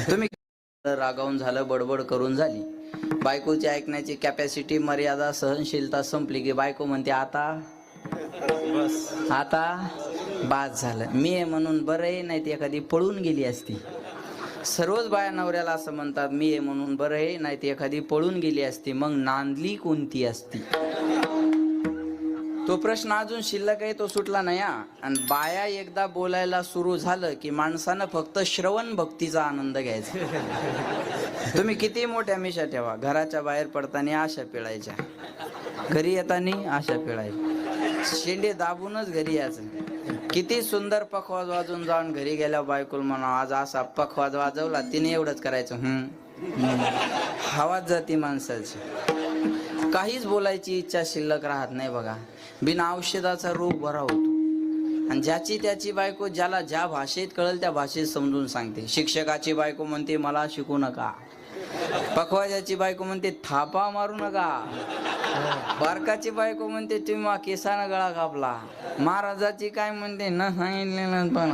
तुम्ही रागावून झालं, बडबड करून झाली, बायकोची ऐकण्याची कॅपॅसिटी, मर्यादा, सहनशीलता संपली की बायको म्हणते आता बास झालं. मी आहे म्हणून बरं आहे, नाही ती एखादी पळून गेली असती. सर्वच बाया नवऱ्याला असं म्हणतात, मी आहे म्हणून बरं आहे, नाही ती एखादी पळून गेली असती. मग नांदली कोणती असती? तो प्रश्न अजून शिल्लक आहे, तो सुटला नाही. आणि बाया एकदा बोलायला सुरू झालं की माणसानं फक्त श्रवण भक्तीचा आनंद घ्यायचा. तुम्ही किती मोठ्या मिशा ठेवा, घराच्या बाहेर पडताना आशा पिळायच्या, घरी येताना आशा पिळायच्या, शेंडे दाबूनच घरी यायचं. किती सुंदर पखवाज वाजून जाऊन घरी गेल्या बायकोल म्हणा, आज असा पखवाज वाजवला, तिने एवढंच करायचं, हवाच जाती माणसाची. काहीच बोलायची इच्छा शिल्लक राहत नाही बघा. बिना औषधाचा रोग बरा होतो. आणि ज्याची त्याची बायको ज्याला ज्या भाषेत कळेल त्या भाषेत समजून सांगते. शिक्षकाची बायको म्हणते मला शिकू नका, पखवाजाची बायको म्हणते थापा मारू नका, बारकाची बायको म्हणते तुम्ही केसानं गळा कापला, महाराजाची काय म्हणते न सांगितलेलं पण